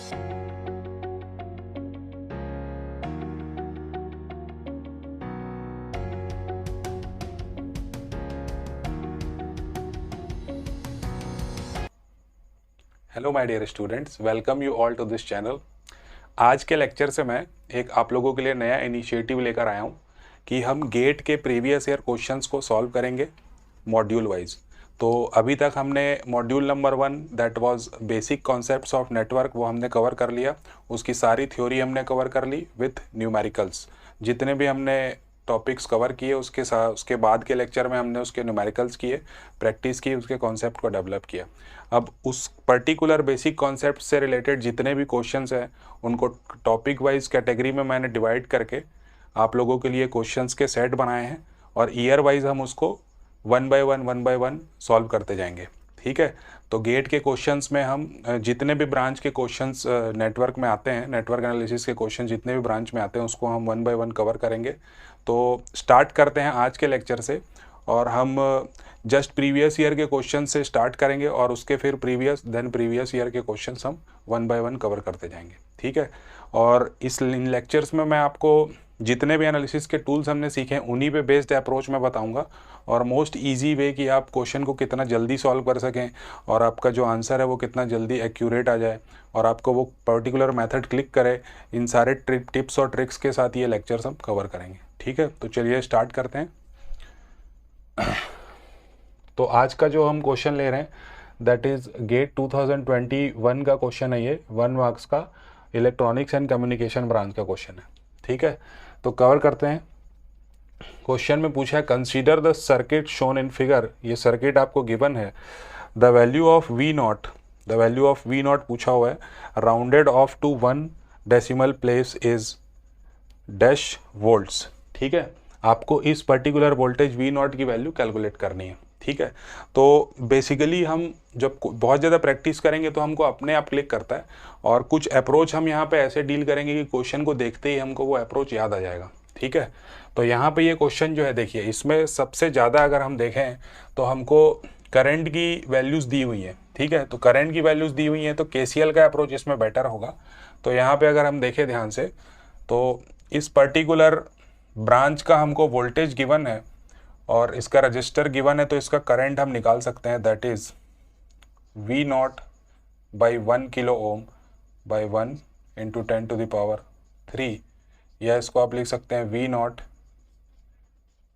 Hello my dear students, welcome you all to this channel. आज के lecture से मैं एक आप लोगों के लिए नया इनिशिएटिव लेकर आया हूँ कि हम गेट के प्रीवियस ईयर क्वेश्चंस को सॉल्व करेंगे मॉड्यूल वाइज। तो अभी तक हमने module number 1 that was basic concepts of network वो हमने कवर कर लिया। उसकी सारी थ्योरी हमने कवर कर ली विथ न्यूमेरिकल्स। जितने भी हमने टॉपिक्स कवर किए उसके बाद के लेक्चर में हमने उसके न्यूमेरिकल्स किए, प्रैक्टिस की, उसके कॉन्सेप्ट को डेवलप किया। अब उस पर्टिकुलर बेसिक कॉन्सेप्ट से रिलेटेड जितने भी क्वेश्चंस हैं उनको टॉपिक वाइज कैटेगरी में मैंने डिवाइड करके आप लोगों के लिए क्वेश्चंस के सेट बनाए हैं और ईयर वाइज हम उसको वन बाय वन सॉल्व करते जाएंगे। ठीक है, तो गेट के क्वेश्चंस में हम जितने भी ब्रांच के क्वेश्चंस नेटवर्क में आते हैं, नेटवर्क एनालिसिस के क्वेश्चन जितने भी ब्रांच में आते हैं उसको हम वन बाय वन कवर करेंगे। तो स्टार्ट करते हैं आज के लेक्चर से और हम जस्ट प्रीवियस ईयर के क्वेश्चन से स्टार्ट करेंगे और उसके फिर प्रीवियस ईयर के क्वेश्चंस हम वन बाय वन कवर करते जाएंगे। ठीक है, और इन लेक्चर्स में मैं आपको जितने भी एनालिसिस के टूल्स हमने सीखे हैं उन्हीं पे बेस्ड अप्रोच में बताऊंगा और मोस्ट इजी वे कि आप क्वेश्चन को कितना जल्दी सॉल्व कर सकें और आपका जो आंसर है वो कितना जल्दी एक्यूरेट आ जाए और आपको वो पर्टिकुलर मेथड क्लिक करे। इन सारे टिप्स और ट्रिक्स के साथ ये लेक्चर्स हम कवर करेंगे। ठीक है, तो चलिए स्टार्ट करते हैं। तो आज का जो हम क्वेश्चन ले रहे हैं दैट इज गेट 2021 का क्वेश्चन है। ये 1 मार्क्स का इलेक्ट्रॉनिक्स एंड कम्युनिकेशन ब्रांच का क्वेश्चन है। ठीक है, तो कवर करते हैं। क्वेश्चन में पूछा है consider the circuit shown in figure. ये सर्किट आपको गिवन है। The value of V naught पूछा हुआ है। Rounded off to 1 decimal place is dash volts. ठीक है, आपको इस पर्टिकुलर वोल्टेज वी नॉट की वैल्यू कैलकुलेट करनी है। ठीक है, तो बेसिकली हम जब बहुत ज़्यादा प्रैक्टिस करेंगे तो हमको अपने आप क्लिक करता है और कुछ अप्रोच हम यहाँ पे ऐसे डील करेंगे कि क्वेश्चन को देखते ही हमको वो अप्रोच याद आ जाएगा। ठीक है, तो यहाँ पे ये क्वेश्चन जो है देखिए, इसमें सबसे ज़्यादा अगर हम देखें तो हमको करंट की वैल्यूज़ दी हुई है। ठीक है, तो करंट की वैल्यूज़ दी हुई हैं तो केसीएल का अप्रोच इसमें बेटर होगा। तो यहाँ पे अगर हम देखें ध्यान से तो इस पर्टिकुलर ब्रांच का हमको वोल्टेज गिवन है और इसका रजिस्टर गिवन है, तो इसका करंट हम निकाल सकते हैं that is V naught by 1 kilo ohm by 1 into 10⁻³ या इसको आप लिख सकते हैं वी नॉट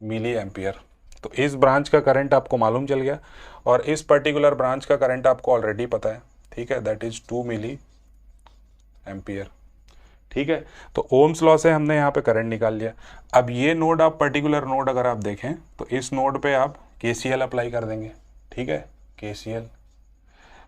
मिली एम्पियर। तो इस ब्रांच का करंट आपको मालूम चल गया और इस पर्टिकुलर ब्रांच का करंट आपको ऑलरेडी पता है। ठीक है, दैट इज 2 मिली एम्पियर। ठीक है, तो ओम्स लॉ से हमने यहाँ पे करंट निकाल लिया। अब ये नोड, आप पर्टिकुलर नोड अगर आप देखें तो इस नोड पे आप केसीएल अप्लाई कर देंगे। ठीक है, केसीएल,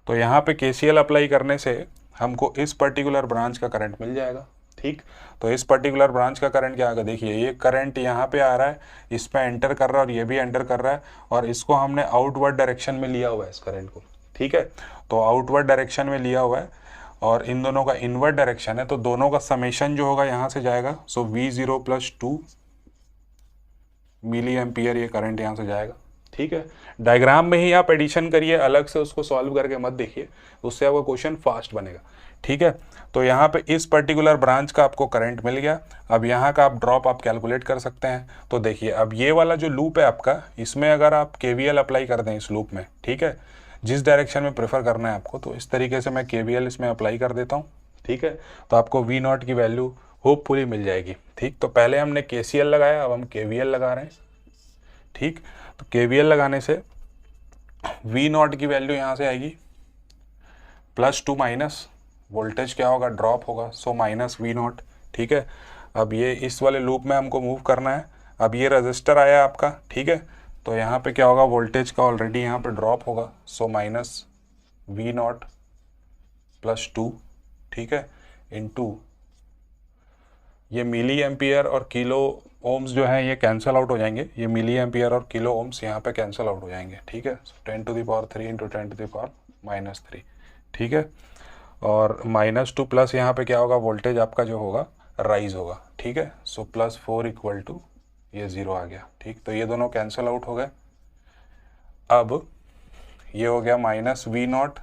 तो यहाँ पे केसीएल अप्लाई करने से हमको इस पर्टिकुलर ब्रांच का करंट मिल जाएगा। ठीक, तो इस पर्टिकुलर ब्रांच का करंट क्या आएगा, देखिए ये करंट यहाँ पे आ रहा है, इस पे एंटर कर रहा है और ये भी एंटर कर रहा है और इसको हमने आउटवर्ड डायरेक्शन में लिया हुआ है इस करंट को। ठीक है, तो आउटवर्ड डायरेक्शन में लिया हुआ है और इन दोनों का इनवर्ड डायरेक्शन है, तो दोनों का समेशन जो होगा यहाँ से जाएगा। सो V0 + 2 मिली एम्पियर ये करंट यहाँ से जाएगा। ठीक है, डायग्राम में ही आप एडिशन करिए, अलग से उसको सॉल्व करके मत देखिए, उससे आपका क्वेश्चन फास्ट बनेगा। ठीक है, तो यहाँ पे इस पर्टिकुलर ब्रांच का आपको करंट मिल गया। अब यहाँ का आप ड्रॉप आप कैलकुलेट कर सकते हैं। तो देखिए अब ये वाला जो लूप है आपका, इसमें अगर आप KVL अप्लाई कर दें इस लूप में, ठीक है, जिस डायरेक्शन में प्रेफर करना है आपको, तो इस तरीके से मैं KVL इसमें अप्लाई कर देता हूँ। ठीक है, तो आपको V नॉट की वैल्यू होपफुली मिल जाएगी। ठीक, तो पहले हमने KCL लगाया, अब हम KVL लगा रहे हैं। ठीक, तो KVL लगाने से V नॉट की वैल्यू यहाँ से आएगी +2 माइनस वोल्टेज क्या होगा, ड्रॉप होगा, सो माइनस V नॉट। ठीक है, अब ये इस वाले लूप में हमको मूव करना है। अब ये रजिस्टर आया आपका। ठीक है, तो यहाँ पे क्या होगा, वोल्टेज का ऑलरेडी यहाँ पे ड्रॉप होगा, सो माइनस V नॉट +2। ठीक है, इनटू ये मिली एम्पियर और किलो ओम्स जो है ये कैंसिल आउट हो जाएंगे, ये मिली एम्पियर और किलो ओम्स यहाँ पे कैंसिल आउट हो जाएंगे। ठीक है, 10⁻³ इंटू 10⁻−3। ठीक है, और -2 प्लस यहाँ पे क्या होगा, वोल्टेज आपका जो होगा राइज होगा। ठीक है, सो +4 = ये 0 आ गया। ठीक, तो ये दोनों कैंसिल आउट हो गए। अब ये हो गया -V not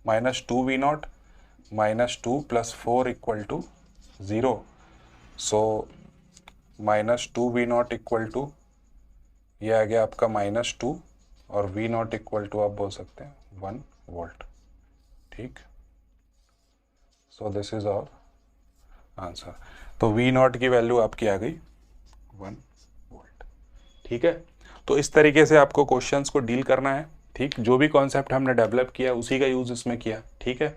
-2 V not -2 + 4 = 0। So -2 V0 = ये आ गया आपका -2 और V0 = आप बोल सकते हैं 1 वोल्ट। ठीक, so this is our answer. तो V0 की वैल्यू आपकी आ गई 1 वोल्ट। ठीक है, तो इस तरीके से आपको क्वेश्चंस को डील करना है। ठीक, जो भी कॉन्सेप्ट हमने डेवलप किया उसी का यूज़ इसमें किया। ठीक है,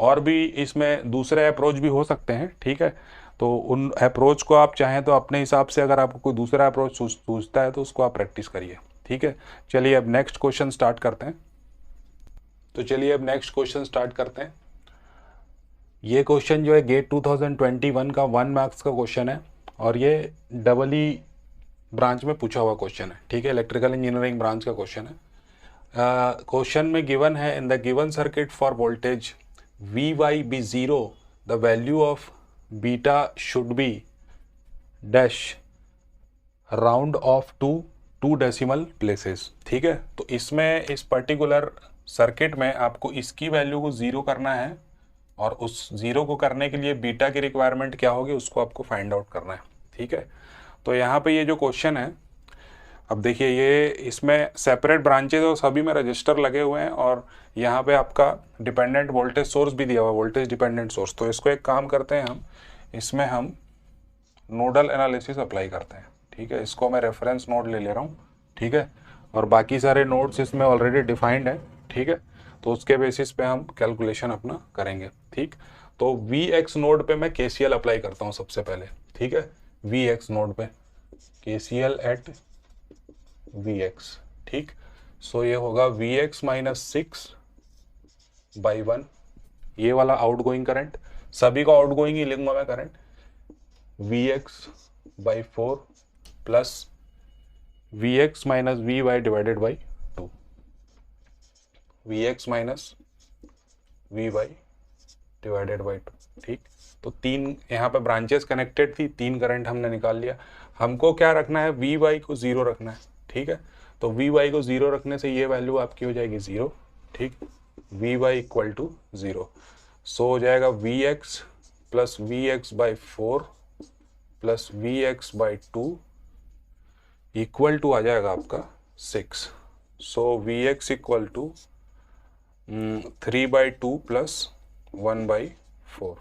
और भी इसमें दूसरे अप्रोच भी हो सकते हैं। ठीक है, तो उन अप्रोच को आप चाहें तो अपने हिसाब से, अगर आपको कोई दूसरा अप्रोच सूझता है तो उसको आप प्रैक्टिस करिए। ठीक है, चलिए अब नेक्स्ट क्वेश्चन स्टार्ट करते हैं। तो चलिए अब नेक्स्ट क्वेश्चन स्टार्ट करते हैं। ये क्वेश्चन जो है गेट 2021 का 1 मार्क्स का क्वेश्चन है और ये डबल ब्रांच में पूछा हुआ क्वेश्चन है। ठीक है, इलेक्ट्रिकल इंजीनियरिंग ब्रांच का क्वेश्चन है। क्वेश्चन में गिवन है, in the given circuit for voltage V Y be zero the value of beta should be dash round off to decimal places. ठीक है, तो इसमें इस पर्टिकुलर सर्किट में आपको इसकी वैल्यू को ज़ीरो करना है और उस ज़ीरो को करने के लिए बीटा की रिक्वायरमेंट क्या होगी उसको आपको फाइंड आउट करना है। ठीक है, तो यहाँ पे ये जो क्वेश्चन है, अब देखिए ये इसमें सेपरेट ब्रांचेज और सभी में रजिस्टर लगे हुए हैं और यहाँ पे आपका डिपेंडेंट वोल्टेज सोर्स भी दिया हुआ है, वोल्टेज डिपेंडेंट सोर्स। तो इसको एक काम करते हैं, हम इसमें हम नोडल एनालिसिस अप्लाई करते हैं। ठीक है, इसको मैं रेफरेंस नोड ले रहा हूँ। ठीक है, और बाकी सारे नोड्स इसमें ऑलरेडी डिफाइंड है। ठीक है, तो उसके बेसिस पे हम कैलकुलेशन अपना करेंगे। ठीक, तो Vx नोड पे मैं KCL अप्लाई करता हूँ सबसे पहले। ठीक है, Vx नोड पे KCL एट Vx। ठीक, सो ये होगा Vx - 6/1, ये वाला आउटगोइंग करंट, सभी को आउटगोइंग ही लिखूंगा मैं current, Vx/4 plus Vx - Vy divided by 2, Vx - Vy divided by 2। ठीक, तो तीन यहाँ पे ब्रांचेस कनेक्टेड थी, तीन करंट हमने निकाल लिया। हमको क्या रखना है, Vy को 0 रखना है। ठीक है, तो Vy को 0 रखने से ये वैल्यू आपकी हो जाएगी 0। ठीक, Vy = 0, सो हो जाएगा Vx + Vx/4 plus Vx/2 equal to आ जाएगा आपका 6। So Vx = 3/2 plus 1/4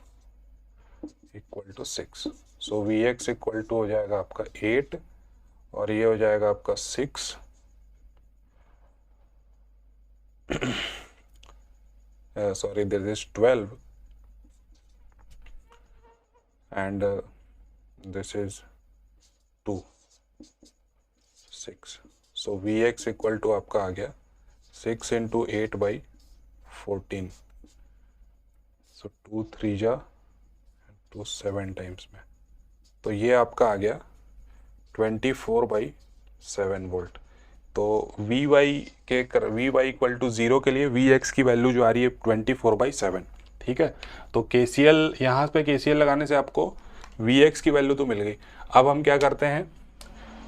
= 6। So Vx = हो जाएगा आपका 8 और ये हो जाएगा आपका 6 sorry, this is 12 and this is 2, 6। so Vx = आपका आ गया 6 × 8/14, so 2 3 जा 2 7 टाइम्स में, तो ये आपका आ गया 24/7 वोल्ट। तो Vy = 0 के लिए Vx की वैल्यू जो आ रही है 24/7। ठीक है, तो KCL यहाँ पे KCL लगाने से आपको Vx की वैल्यू तो मिल गई। अब हम क्या करते हैं,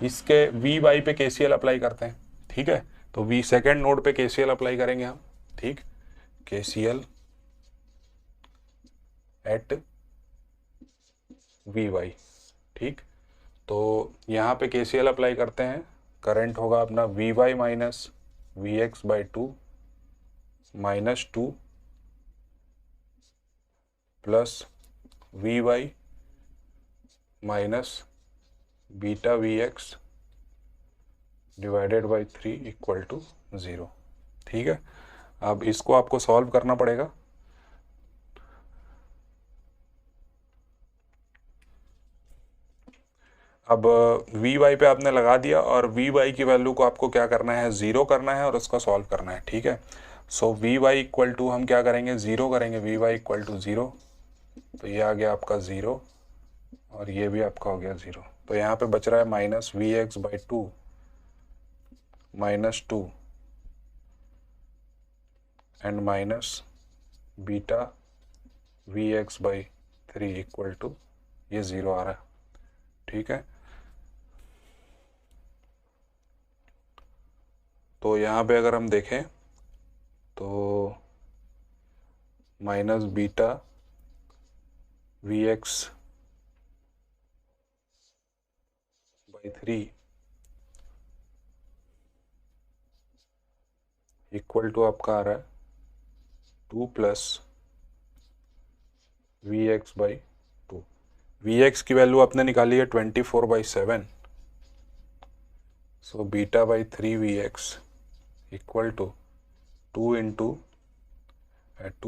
इसके Vy पे KCL अप्लाई करते हैं। ठीक है, तो सेकेंड नोड पे KCL अप्लाई करेंगे हम। ठीक, KCL एट Vy। ठीक, तो यहाँ पे KCL अप्लाई करते हैं, करंट होगा अपना Vy - Vx/2 -2 plus Vy - beta Vx divided by 3 = 0। ठीक है, अब इसको आपको सॉल्व करना पड़ेगा। अब Vy पे आपने लगा दिया और Vy की वैल्यू को आपको क्या करना है, 0 करना है और उसका सॉल्व करना है। ठीक है, सो Vy = हम क्या करेंगे, 0 करेंगे। Vy = 0, तो ये आ गया आपका 0 और ये भी आपका हो गया 0। तो यहाँ पे बच रहा है -Vx/2 -2 and minus beta Vx/3 = ये 0 आ रहा है। ठीक है, तो यहाँ पे अगर हम देखें तो -beta V X by 3 equal to आपका आ रहा है 2 plus V X by 2। V X की वैल्यू आपने निकाली है 24/7, so beta by 3 V X equal to 2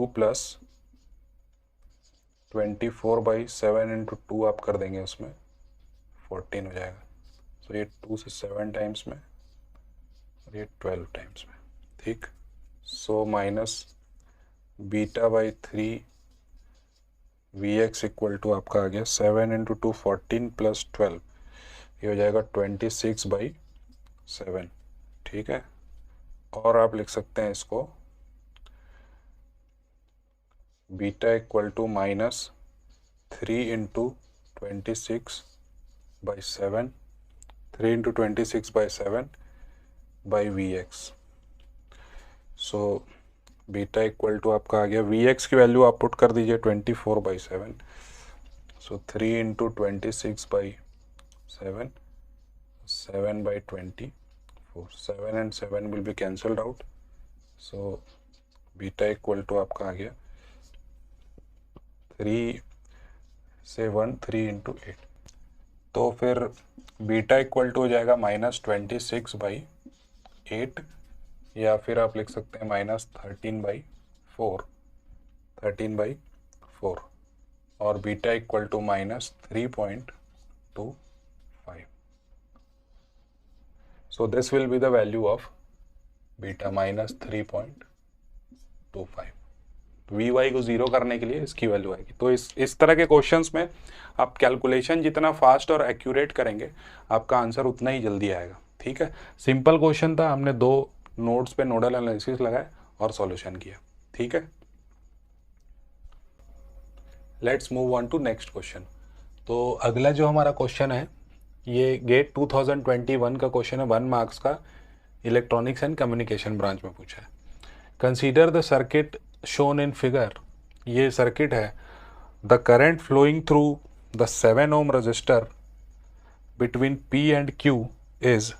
plus 24/7 into 2 आप कर देंगे, उसमें 14 हो जाएगा। सो ये 2 से 7 टाइम्स में और ये 12 टाइम्स में, ठीक। So minus beta by 3 V X equal to आपका आ गया 7 इंटू 2 14 प्लस 12, ये हो जाएगा 26/7, ठीक है। और आप लिख सकते हैं इसको beta equal to minus 3 into 26/7, 3 into 26/7 by V X. So beta equal to आपका आ गया, वी एक्स की वैल्यू आप पुट कर दीजिए 24/7, so 3 into 26/7, 7/24, 7 and 7 will be cancelled out, so beta equal to आपका आ गया 3 से 1 3 इंटू 8, तो फिर बीटा इक्वल टू हो जाएगा -26/8, या फिर आप लिख सकते हैं -13/4, 13/4, और beta equal to -3.25, so this will be the value of beta -3.25। V Y को जीरो करने के लिए इसकी वैल्यू आएगी। तो इस तरह के क्वेश्चंस में आप कैलकुलेशन जितना फास्ट और एक्यूरेट करेंगे, आपका आंसर उतना ही जल्दी आएगा, ठीक है। सिंपल क्वेश्चन था, हमने 2 नोट्स पे नोडल एनालिसिस लगाए और सॉल्यूशन किया, ठीक है। Let's move on to next question. तो अगला जो हमारा क्वेश्चन है, ये गेट 2021 का क्वेश्चन है, 1 मार्क्स का, इलेक्ट्रॉनिक्स एंड कम्युनिकेशन ब्रांच में पूछा है। Consider the circuit shown in figure, ये सर्किट है, the current flowing through the 7 ohm resistor between P and Q is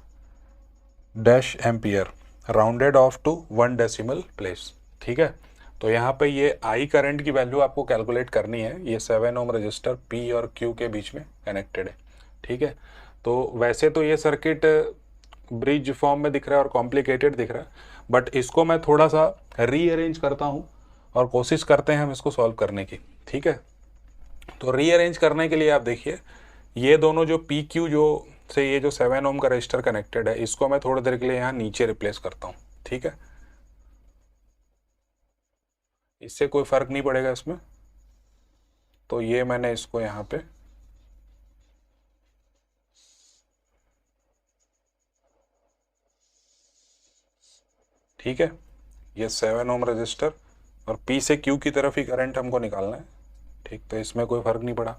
dash ampere rounded off to 1 decimal place, ठीक है। तो यहाँ पे ये I करंट की वैल्यू आपको कैलकुलेट करनी है, ये 7 ओम रजिस्टर P और Q के बीच में कनेक्टेड है, ठीक है। तो वैसे तो ये सर्किट ब्रिज फॉर्म में दिख रहा है और कॉम्प्लिकेटेड दिख रहा है, बट इसको मैं थोड़ा सा रीअरेंज करता हूँ और कोशिश करते हैं हम इसको सॉल्व करने की, ठीक है। तो रीअरेंज करने के लिए आप देखिए, ये दोनों जो पी क्यू जो से ये जो 7 ओम का रजिस्टर कनेक्टेड है, इसको मैं थोड़ी देर के लिए यहाँ नीचे रिप्लेस करता हूँ, ठीक है। इससे कोई फर्क नहीं पड़ेगा इसमें, तो ये मैंने इसको यहाँ पे ठीक है, ये 7 ओम रजिस्टर और P से Q की तरफ ही करंट हमको निकालना है, ठीक। तो इसमें कोई फर्क नहीं पड़ा।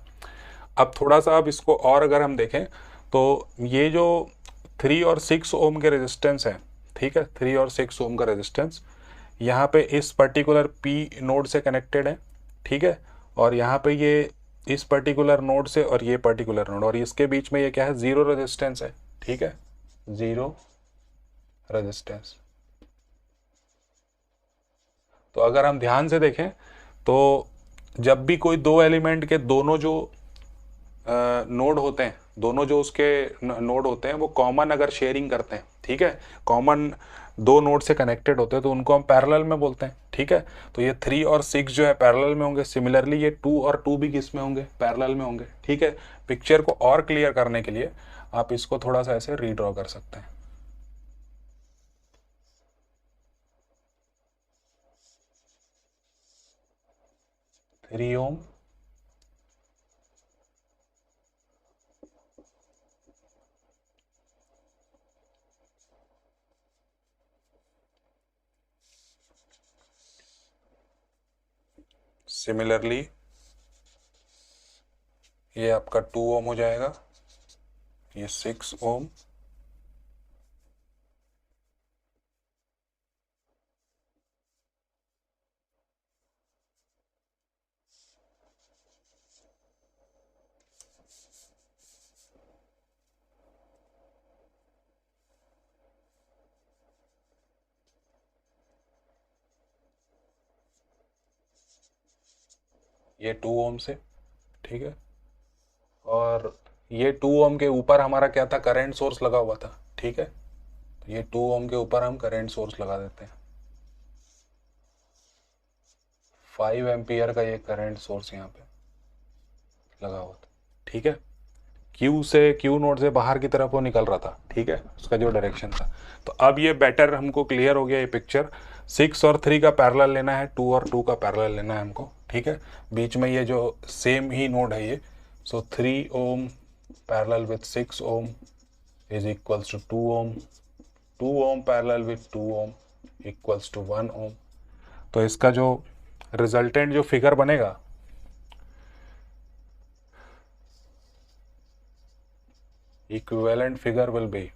अब थोड़ा सा अब इसको और अगर हम देखें, तो ये जो 3 और 6 ओम के रेजिस्टेंस हैं, ठीक है, 3 और 6 ओम का रेजिस्टेंस यहाँ पे इस पर्टिकुलर P नोड से कनेक्टेड है, ठीक है। और यहाँ पे ये इस पर्टिकुलर नोड से और ये पर्टिकुलर नोड, और इसके बीच में ये क्या है, जीरो रेजिस्टेंस है, ठीक है, जीरो रेजिस्टेंस। तो अगर हम ध्यान से देखें, तो जब भी कोई दो एलिमेंट के दोनों जो नोड होते हैं, दोनों जो उसके नोड होते हैं, वो कॉमन अगर शेयरिंग करते हैं, ठीक है, कॉमन दो नोड से कनेक्टेड होते हैं, तो उनको हम पैरेलल में बोलते हैं, ठीक है। तो ये 3 और 6 जो है पैरेलल में होंगे, सिमिलरली ये 2 और 2 भी किस में होंगे, पैरेलल में होंगे, ठीक है। पिक्चर को और क्लियर करने के लिए आप इसको थोड़ा सा ऐसे रीड्रॉ कर सकते हैं। 3 ओम, सिमिलरली ये आपका 2 ओम हो जाएगा, ये 6 ओम, ये 2 ओम से, ठीक है, और ये 2 ओम के ऊपर हमारा क्या था, करंट सोर्स लगा हुआ था, ठीक है, तो ये 2 ओम के ऊपर हम करंट सोर्स लगा देते हैं, 5 एम्पियर का ये करंट सोर्स यहाँ पे लगा हुआ था, ठीक है, क्यू नोड से बाहर की तरफ वो निकल रहा था, ठीक है, उसका जो डायरेक्शन था। तो अब ये बेटर हमको क्लियर हो गया ये पिक्चर। 6 और 3 का पैरेलल लेना है, 2 और 2 का पैरेलल लेना है हमको, ठीक है, बीच में ये जो सेम ही नोड है ये, so 3 ohm parallel with 6 ohm is equals to 2 ohm, 2 ohm parallel with 2 ohm equals to 1 ohm. तो इसका जो रिजल्टेंट जो फिगर बनेगा, equivalent figure will be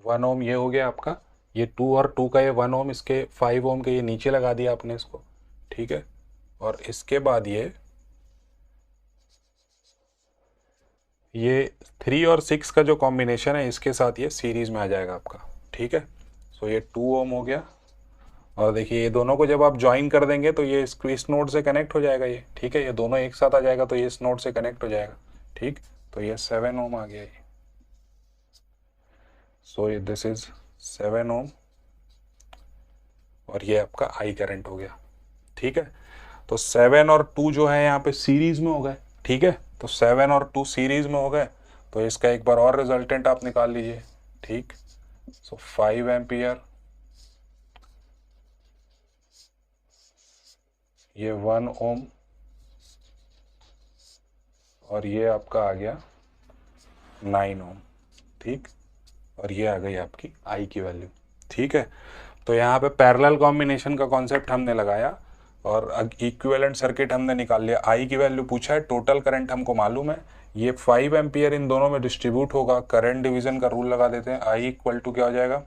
1 ओम, ये हो गया आपका, ये 2 और 2 का ये 1 ओम, इसके 5 ओम के ये नीचे लगा दिया आपने इसको, ठीक है, और इसके बाद ये 3 और 6 का जो कॉम्बिनेशन है इसके साथ ये सीरीज में आ जाएगा आपका, ठीक है। सो ये 2 ओम हो गया, और देखिए ये दोनों को जब आप ज्वाइन कर देंगे तो ये इस नोड से कनेक्ट हो जाएगा ये, ठीक है, ये दोनों एक साथ आ जाएगा तो ये इस नोड से कनेक्ट हो जाएगा, ठीक, तो ये 7 ओम आ गया ये। सो दिस इज 7 ओम, और ये आपका आई करंट हो गया, ठीक है। तो 7 और 2 जो है यहाँ पे सीरीज में हो गए, ठीक है, तो 7 और 2 सीरीज में हो गए, तो इसका एक बार और रिजल्टेंट आप निकाल लीजिए, ठीक। सो 5 एम्पियर, ये 1 ओम, और ये आपका आ गया 9 ओम, ठीक, और ये आ गई आपकी आई की वैल्यू, ठीक है। तो यहाँ पे पैरेलल कॉम्बिनेशन का कॉन्सेप्ट हमने लगाया और इक्विवेलेंट सर्किट हमने निकाल लिया। आई की वैल्यू पूछा है, टोटल करंट हमको मालूम है, ये 5 एम्पियर इन दोनों में डिस्ट्रीब्यूट होगा, करंट डिवीजन का रूल लगा देते हैं, आई इक्वल टू क्या हो जाएगा,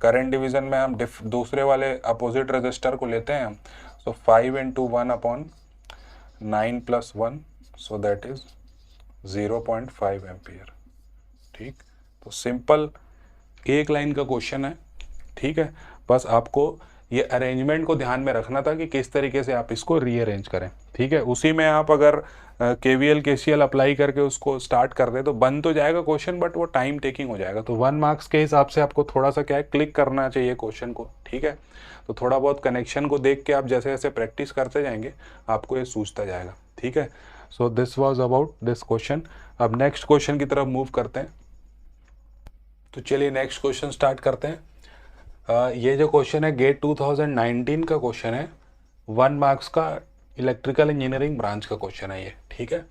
करंट डिवीजन में हम दूसरे वाले अपोजिट रजिस्टर को लेते हैं हम, सो 5 into 1 upon 9 plus 1, so that is 0.5 ampere, ठीक। तो सिंपल एक लाइन का क्वेश्चन है, ठीक है, बस आपको ये अरेंजमेंट को ध्यान में रखना था कि किस तरीके से आप इसको रीअरेंज करें, ठीक है। उसी में आप अगर केवीएल केसीएल अप्लाई करके उसको स्टार्ट कर दे तो बन तो जाएगा क्वेश्चन, बट वो टाइम टेकिंग हो जाएगा। तो 1 मार्क्स के हिसाब से आपको थोड़ा सा क्या है, क्लिक करना चाहिए क्वेश्चन को, ठीक है। तो थोड़ा बहुत कनेक्शन को देख के आप जैसे जैसे प्रैक्टिस करते जाएंगे आपको ये सूझता जाएगा, ठीक है। So this was about this question. अब नेक्स्ट क्वेश्चन की तरफ मूव करते हैं। तो चलिए नेक्स्ट क्वेश्चन स्टार्ट करते हैं। ये जो क्वेश्चन है गेट 2019 का क्वेश्चन है, 1 मार्क्स का इलेक्ट्रिकल इंजीनियरिंग ब्रांच का क्वेश्चन है ये, ठीक है।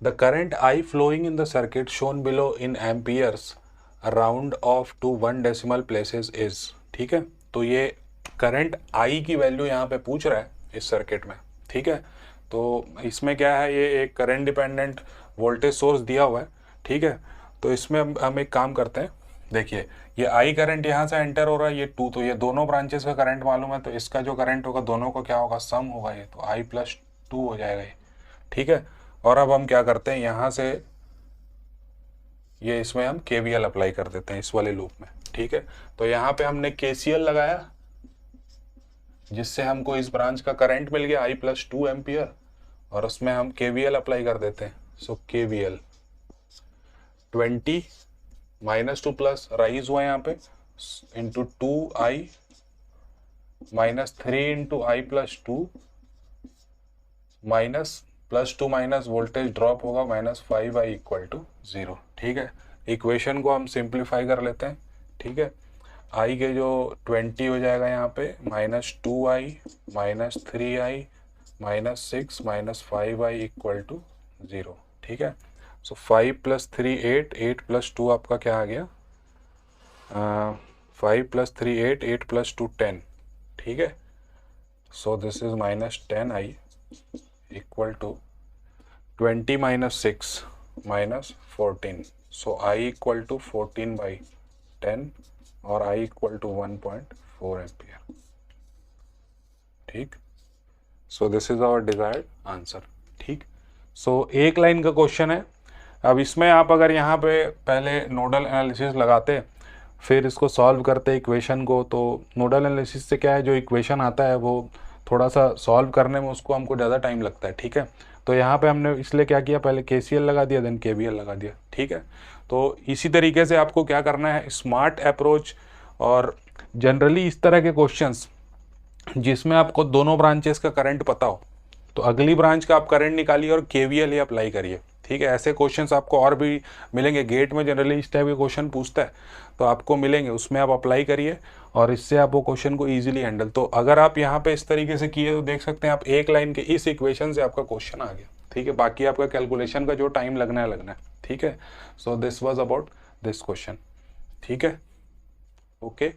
The current I flowing in the circuit shown below in amperes round off to 1 decimal places is, ठीक है। तो ये करंट आई की वैल्यू यहाँ पे पूछ रहा है इस सर्किट में, ठीक है। तो इसमें क्या है, ये एक करंट डिपेंडेंट वोल्टेज सोर्स दिया हुआ है, ठीक है। तो इसमें हम एक काम करते हैं, देखिए ये आई करंट यहाँ से एंटर हो रहा है, ये 2, तो ये दोनों ब्रांचेस का करंट मालूम है, तो इसका जो करंट होगा दोनों को क्या होगा, सम होगा, ये तो आई प्लस 2 हो जाएगा ये, ठीक है। और अब हम क्या करते हैं, यहाँ से ये इसमें हम केवीएल अप्लाई कर देते हैं इस वाले लूप में, ठीक है। तो यहाँ पे हमने केसीएल लगाया जिससे हमको इस ब्रांच का करंट मिल गया आई प्लस 2 एम्पियर, और उसमें हम केवीएल अप्लाई कर देते हैं। सो केवीएल 20 -2 प्लस राइज हुआ यहाँ पे into 2i -3 into I plus 2 minus plus 2 minus voltage drop होगा -5i इक्वल टू 0, ठीक है। इक्वेशन को हम सिंप्लीफाई कर लेते हैं, ठीक है। आई के जो 20 हो जाएगा यहाँ पे -2i -3i -6 -5i equal to 0, ठीक है। सो 5 + 3 8, 8 + 2 आपका क्या आ गया, 5 + 3 8, 8 + 2 10, ठीक है। So this is -10i equal to 20 - 6 -14, so i equal to 14/10 और i इक्वल टू 1.4 एम्पियर, ठीक। So this is our desired answer, ठीक। सो एक लाइन का क्वेश्चन है। अब इसमें आप अगर यहाँ पे पहले नोडल एनालिसिस लगाते फिर इसको सॉल्व करते इक्वेशन को, तो नोडल एनालिसिस से क्या है, जो इक्वेशन आता है वो थोड़ा सा सॉल्व करने में उसको हमको ज़्यादा टाइम लगता है। ठीक है, तो यहाँ पे हमने इसलिए क्या किया, पहले KCL लगा दिया, देन KVL लगा दिया। ठीक है, तो इसी तरीके से आपको क्या करना है, स्मार्ट अप्रोच। और जनरली इस तरह के क्वेश्चंस जिसमें आपको दोनों ब्रांचेस का करंट पता हो, तो अगली ब्रांच का आप करंट निकालिए और KVL ही अप्लाई करिए। ठीक है, ऐसे क्वेश्चंस आपको और भी मिलेंगे, गेट में जनरली इस टाइप के क्वेश्चन पूछता है, तो आपको मिलेंगे, उसमें आप अप्लाई करिए और इससे आप वो क्वेश्चन को इजीली हैंडल। तो अगर आप यहाँ पे इस तरीके से किए तो देख सकते हैं आप एक लाइन के इस इक्वेशन से आपका क्वेश्चन आ गया। ठीक है, बाकी आपका कैलकुलेशन का जो टाइम लगना है लगना है। ठीक है, so this was about this question. ठीक है, ओके।